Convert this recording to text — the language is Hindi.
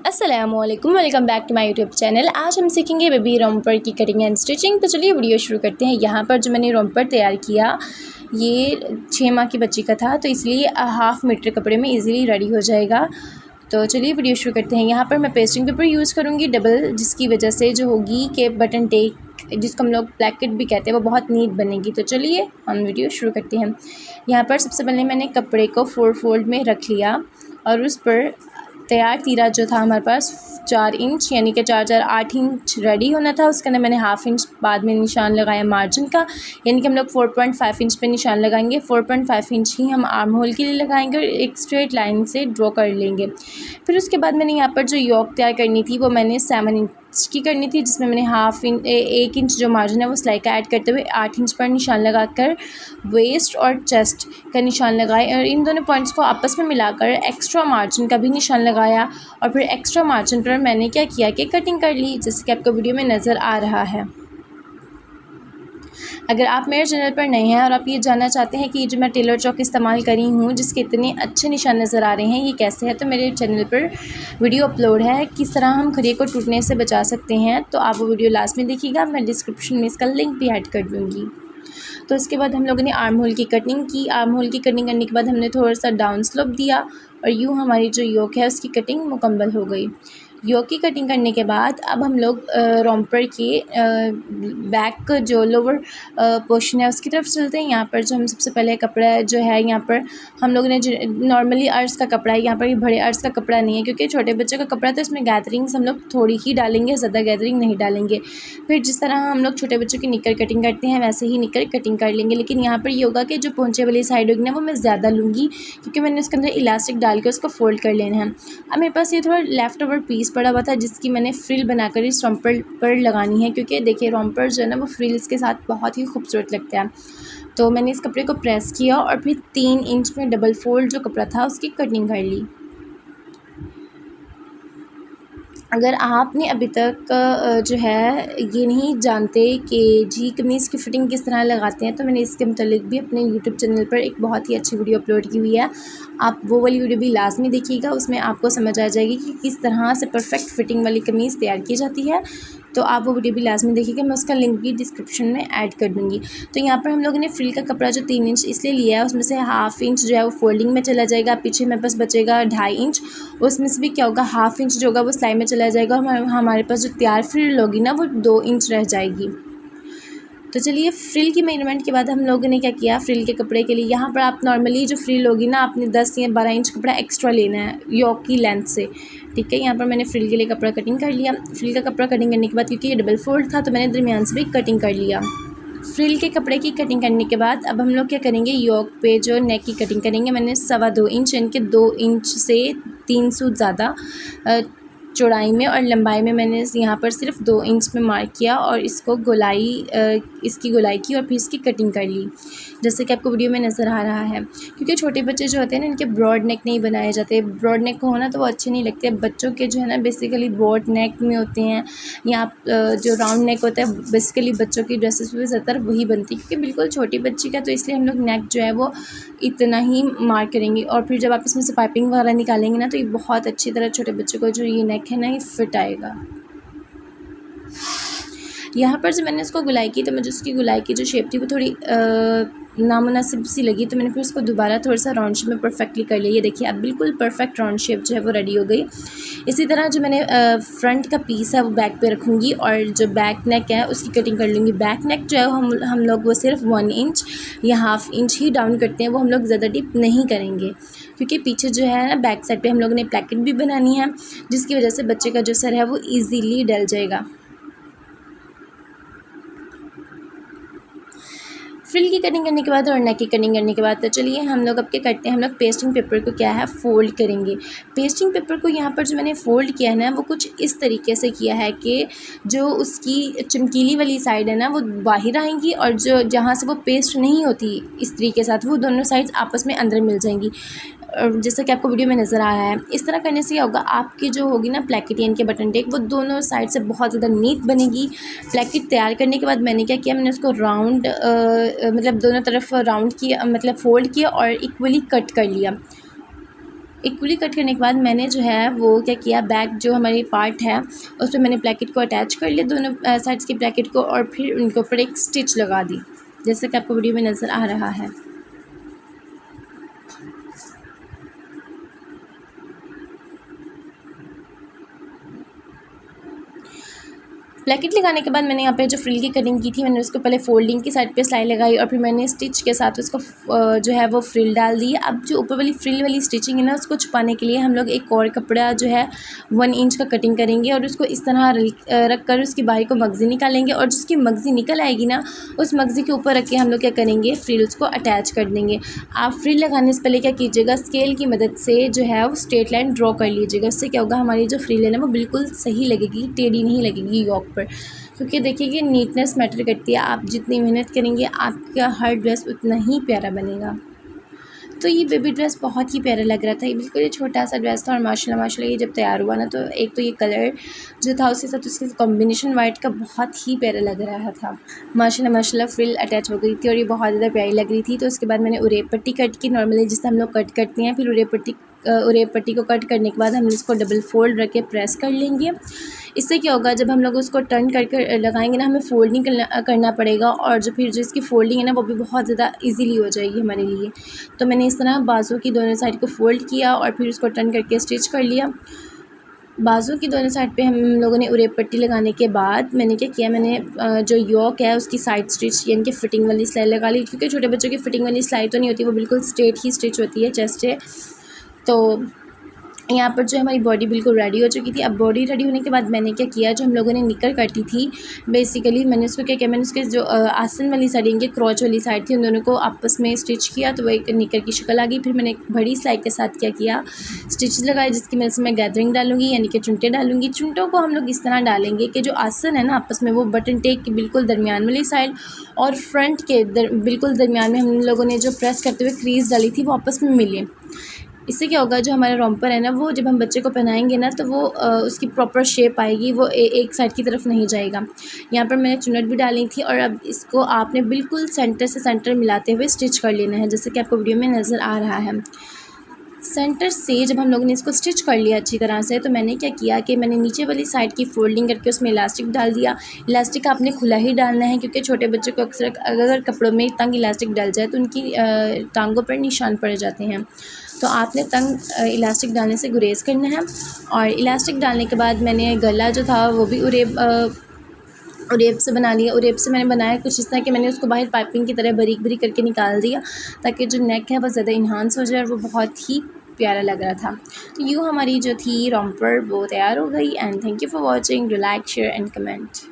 अस्सलामुअलैकुम, welcome back to my YouTube channel. आज हम सीखेंगे बेबी रोम्पर की कटिंग एंड स्टिचिंग। तो चलिए वीडियो शुरू करते हैं। यहाँ पर जो मैंने रोम्पर तैयार किया ये 6 माह की बच्ची का था, तो इसलिए हाफ़ मीटर कपड़े में इजीली रेडी हो जाएगा। तो चलिए वीडियो शुरू करते हैं। यहाँ पर मैं पेस्टिंग पेपर यूज़ करूँगी डबल, जिसकी वजह से जो होगी कि बटन टेक जिसको हम लोग ब्लैकेट भी कहते हैं वो बहुत नीट बनेगी। तो चलिए हम वीडियो शुरू करते हैं। यहाँ पर सबसे पहले मैंने कपड़े को 4 फोल्ड में रख लिया और उस पर तैयार तीरा जो था हमारे पास 4 इंच यानी कि 8 इंच रेडी होना था। उसके अंदर मैंने हाफ़ इंच बाद में निशान लगाया मार्जिन का, यानी कि हम लोग 4.5 इंच पे निशान लगाएंगे। 4.5 इंच ही हम आर्म होल के लिए लगाएंगे और एक स्ट्रेट लाइन से ड्रॉ कर लेंगे। फिर उसके बाद मैंने यहाँ पर जो योक तैयार करनी थी वो मैंने 7 इंच की करनी थी, जिसमें मैंने 1 इंच जो मार्जिन है वो सिलाई का ऐड करते हुए 8 इंच पर निशान लगाकर वेस्ट और चेस्ट का निशान लगाए और इन दोनों पॉइंट्स को आपस में मिलाकर एक्स्ट्रा मार्जिन का भी निशान लगाया। और फिर एक्स्ट्रा मार्जिन पर मैंने क्या किया कि कटिंग कर ली, जैसे कि आपको वीडियो में नज़र आ रहा है। अगर आप मेरे चैनल पर नए हैं और आप ये जानना चाहते हैं कि जो मैं टेलर चौक इस्तेमाल करी हूँ जिसके इतने अच्छे निशान नज़र आ रहे हैं ये कैसे है, तो मेरे चैनल पर वीडियो अपलोड है किस तरह हम खड़े को टूटने से बचा सकते हैं। तो आप वो वीडियो लास्ट में देखिएगा, मैं डिस्क्रिप्शन में इसका लिंक भी ऐड कर दूँगी। तो इसके बाद हम लोगों ने आर्म होल की कटिंग की। आर्म होल की कटिंग करने के बाद हमने थोड़ा सा डाउन स्लोप दिया और यूँ हमारी जो योक है उसकी कटिंग मुकम्मल हो गई। योक की कटिंग करने के बाद अब हम लोग रोम्पर के बैक जो लोअर पोर्शन है उसकी तरफ चलते हैं। यहाँ पर जो हम सबसे पहले कपड़ा जो है यहाँ पर हम लोगों ने जो नॉर्मली अर्ज़ का कपड़ा है, यहाँ पर ये बड़े अर्ज़ का कपड़ा नहीं है क्योंकि छोटे बच्चे का कपड़ा, तो इसमें गैदरिंग्स हम लोग थोड़ी ही डालेंगे, ज़्यादा गैदरिंग नहीं डालेंगे। फिर जिस तरह हम लोग छोटे बच्चों की निकर कटिंग करते हैं वैसे ही निकर कटिंग कर लेंगे, लेकिन यहाँ पर ये होगा कि जो पोंचे वाली साइड होगी ना वो मैं ज़्यादा लूँगी क्योंकि मैंने उसके अंदर इलास्टिक डाल के उसको फोल्ड कर लेना है। अब मेरे पास ये थोड़ा लेफ़्ट ओवर पीस पड़ा हुआ था जिसकी मैंने फ्रिल बनाकर इस रोम्पर पर लगानी है, क्योंकि देखिए रोम्पर जो है ना वो फ्रिल्स के साथ बहुत ही खूबसूरत लगता है। तो मैंने इस कपड़े को प्रेस किया और फिर 3 इंच में डबल फोल्ड जो कपड़ा था उसकी कटिंग कर ली। अगर आपने अभी तक जो है ये नहीं जानते कि जी कमीज़ की फ़िटिंग किस तरह लगाते हैं, तो मैंने इसके मुतालिक भी अपने यूट्यूब चैनल पर एक बहुत ही अच्छी वीडियो अपलोड की हुई है। आप वो वाली वीडियो भी लाज़मी देखिएगा, उसमें आपको समझ आ जाएगी कि किस तरह से परफ़ेक्ट फ़िटिंग वाली कमीज़ तैयार की जाती है। तो आप वो वीडियो भी लाज़मी देखिएगा, मैं उसका लिंक भी डिस्क्रिप्शन में ऐड कर दूँगी। तो यहाँ पर हम लोगों ने फ्रिल का कपड़ा जो 3 इंच इसलिए लिया है उसमें से हाफ़ इंच जो है वो फोल्डिंग में चला जाएगा, पीछे मेरे पास बचेगा 2.5 इंच। उसमें से भी क्या होगा, हाफ़ इंच जो होगा वो सिलाई में चला जाएगा और हमारे पास जो तैयार फ्रिल होगी ना वो 2 इंच रह जाएगी। तो चलिए फ्रिल की मेजरमेंट के बाद हम लोगों ने क्या किया, फ्रिल के कपड़े के लिए यहाँ पर आप नॉर्मली जो फ्रिल होगी ना आपने 10 या 12 इंच कपड़ा एक्स्ट्रा लेना है योक की लेंथ से, ठीक है। यहाँ पर मैंने फ्रिल के लिए कपड़ा कटिंग कर लिया। फ्रिल का कपड़ा कटिंग करने के बाद क्योंकि ये डबल फोल्ड था तो मैंने दरमियान से भी कटिंग कर लिया। फ्रिल के कपड़े की कटिंग करने के बाद अब हम लोग क्या करेंगे, योक पे जो नेक की कटिंग करेंगे। मैंने 2.25 इंच यानी कि 2 इंच से 3 सूत ज़्यादा चौड़ाई में और लंबाई में मैंने यहाँ पर सिर्फ 2 इंच में मार्क किया और इसकी गोलाई की और फिर इसकी कटिंग कर ली, जैसे कि आपको वीडियो में नज़र आ रहा है। क्योंकि छोटे बच्चे जो होते हैं ना इनके ब्रॉड नेक नहीं बनाए जाते, ब्रॉड नेक होना तो वो अच्छे नहीं लगते। बच्चों के जो है ना बेसिकली ब्रॉड नेक में होते हैं या जो राउंड नेक होता है बेसिकली बच्चों की ड्रेसेस पे ज़्यादातर वही बनती है क्योंकि बिल्कुल छोटी बच्ची का, तो इसलिए हम लोग नेक जो है वो इतना ही मार्क करेंगे। और फिर जब आप इसमें से पाइपिंग वगैरह निकालेंगे ना तो ये बहुत अच्छी तरह छोटे बच्चों को जो ये नेक है ना ये फिट आएगा। यहाँ पर जब मैंने उसको गुलाई की तो मुझे उसकी गुलाई की जो शेप थी वो थोड़ी नामुनासिब सी लगी, तो मैंने फिर उसको दोबारा थोड़ा सा राउंड शेप में परफेक्टली कर लिया। ये देखिए अब बिल्कुल परफेक्ट राउंड शेप जो है वो रेडी हो गई। इसी तरह जो मैंने फ्रंट का पीस है वो बैक पे रखूँगी और जो बैक नेक है उसकी कटिंग कर लूँगी। बैक नेक जो है हम लोग वो सिर्फ 1 इंच या हाफ़ इंच ही डाउन करते हैं, वो हम लोग ज़्यादा डीप नहीं करेंगे क्योंकि पीछे जो है ना बैक साइड पे हम लोगों ने प्लेकेट भी बनानी है, जिसकी वजह से बच्चे का जो सर है वो ईज़िली डल जाएगा। फ्रिल की कटिंग करने के बाद और नेक की कटिंग करने के बाद तो चलिए हम लोग अब क्या करते हैं, हम लोग पेस्टिंग पेपर को क्या है फ़ोल्ड करेंगे। पेस्टिंग पेपर को यहाँ पर जो मैंने फ़ोल्ड किया है ना वो कुछ इस तरीके से किया है कि जो उसकी चमकीली वाली साइड है ना वो बाहर आएंगी और जो जहाँ से वो पेस्ट नहीं होती इस तरीके के साथ वो दोनों साइड्स आपस में अंदर मिल जाएंगी, जैसा कि आपको वीडियो में नज़र आ रहा है। इस तरह करने से क्या होगा, आपकी जो होगी ना प्लेकेट यानी कि बटन टेक वो दोनों साइड से बहुत ज़्यादा नीट बनेगी। प्लेकेट तैयार करने के बाद मैंने क्या किया, मैंने उसको राउंड मतलब दोनों तरफ राउंड किया, मतलब फ़ोल्ड किया और इक्वली कट कर लिया। इक्वली कट करने के बाद मैंने जो है वो क्या किया, बैक जो हमारी पार्ट है उस पर मैंने ब्रैकेट को अटैच कर लिया, दोनों साइड्स की ब्रैकेट को, और फिर उनके ऊपर एक स्टिच लगा दी, जैसे कि आपको वीडियो में नज़र आ रहा है। ब्रैकेट लगाने के बाद मैंने यहाँ पे जो फ्रिल की कटिंग की थी, मैंने उसको पहले फोल्डिंग की साइड पे सिलाई लगाई और फिर मैंने स्टिच के साथ उसको जो है वो फ्रिल डाल दी। अब जो ऊपर वाली फ्रिल वाली स्टिचिंग है ना, उसको छुपाने के लिए हम लोग एक और कपड़ा जो है 1 इंच का कटिंग करेंगे और उसको इस तरह रख कर उसकी बाहर को मगज़ी निकालेंगे, और जिसकी मगज़ी निकल आएगी ना, उस मगज़ी के ऊपर रख के हम लोग क्या करेंगे, फ्रिल्स को अटैच कर देंगे। आप फ्रिल लगाने से पहले क्या कीजिएगा, स्केल की मदद से जो है वो स्ट्रेट लाइन ड्रॉ कर लीजिएगा। उससे क्या होगा, हमारी जो फ्रिल है ना वो बिल्कुल सही लगेगी, टेढ़ी नहीं लगेगी योक पर, क्योंकि देखिए कि नीटनेस मैटर करती है। आप जितनी मेहनत करेंगे आपका हर ड्रेस उतना ही प्यारा बनेगा। तो ये बेबी ड्रेस बहुत ही प्यारा लग रहा था, ये बिल्कुल छोटा सा ड्रेस था और माशाल्लाह ये जब तैयार हुआ ना, तो एक तो ये कलर जो था उसके साथ उसके कॉम्बिनेशन वाइट का बहुत ही प्यारा लग रहा था। माशाल्लाह फ्रिल अटैच हो गई थी और ये बहुत ज़्यादा प्यारी लग रही थी। तो उसके बाद मैंने उरेब पट्टी कट की, नॉर्मली जिससे हम लोग कट करते हैं। फिर उरेब पट्टी को कट करने के बाद हम इसको डबल फोल्ड रख के प्रेस कर लेंगे। इससे क्या होगा, जब हम लोग उसको टर्न कर लगाएंगे ना, हमें फोल्ड नहीं करना पड़ेगा, और जो फिर जो इसकी फोल्डिंग है ना वो भी बहुत ज़्यादा इजीली हो जाएगी हमारे लिए। तो मैंने इस तरह बाजू की दोनों साइड को फोल्ड किया और फिर उसको टर्न करके स्टिच कर लिया। बाजू की दोनों साइड पे हम लोगों ने उरेब पट्टी लगाने के बाद मैंने क्या किया, मैंने जो योक है उसकी साइड स्टिच यानी कि फ़िटिंग वाली सिलाई लगा ली, क्योंकि छोटे बच्चों की फ़िटिंग वाली सिलाई तो नहीं होती, वो बिल्कुल स्ट्रेट ही स्टिच होती है चेस्ट से। तो यहाँ पर जो हमारी बॉडी बिल्कुल रेडी हो चुकी थी। अब बॉडी रेडी होने के बाद मैंने क्या किया, जो हम लोगों ने निकर काटी थी बेसिकली, मैंने उसको क्या किया, मैंने उसके जो आसन वाली साइड यानी कि क्रॉच वाली साइड थी, उन दोनों को आपस में स्टिच किया, तो वो एक निकर की शक्ल आ गई। फिर मैंने एक बड़ी सिलाई के साथ क्या किया, स्टिचेस लगाए, जिसकी वजह से मैं गैदरिंग डालूंगी यानी कि चुनटे डालूंगी। चुनटों को हम लोग इस तरह डालेंगे कि जो आसन है ना आपस में, वो बटन टेक की बिल्कुल दरमियान वाली साइड और फ्रंट के बिल्कुल दरमियान में हम लोगों ने जो प्रेस करते हुए क्रीज डाली थी वो आपस में मिले। इससे क्या होगा, जो हमारा रोम्पर है ना, वो जब हम बच्चे को पहनाएंगे ना, तो वो उसकी प्रॉपर शेप आएगी, वो एक साइड की तरफ नहीं जाएगा। यहाँ पर मैंने चुन्नट भी डाली थी और अब इसको आपने बिल्कुल सेंटर से सेंटर मिलाते हुए स्टिच कर लेना है, जैसे कि आपको वीडियो में नज़र आ रहा है। सेंटर से जब हम लोगों ने इसको स्टिच कर लिया अच्छी तरह से, तो मैंने क्या किया कि मैंने नीचे वाली साइड की फोल्डिंग करके उसमें इलास्टिक डाल दिया। इलास्टिक आपने खुला ही डालना है, क्योंकि छोटे बच्चों को अक्सर अगर कपड़ों में तंग इलास्टिक डल जाए तो उनकी टांगों पर निशान पड़ जाते हैं। तो आपने तंग इलास्टिक डालने से गुरेज करना है। और इलास्टिक डालने के बाद मैंने गला जो था वो भी उरेब से बना लिया। उरेब से मैंने बनाया कुछ इस तरह कि मैंने उसको बाहर पाइपिंग की तरह बारीक बारीक करके निकाल दिया, ताकि जो नेक है वो ज़्यादा इन्हांस हो जाए और वो बहुत ही प्यारा लग रहा था। तो यूँ हमारी जो थी रोम्पर वो तैयार हो गई। And thank you for watching. Do like, share and comment.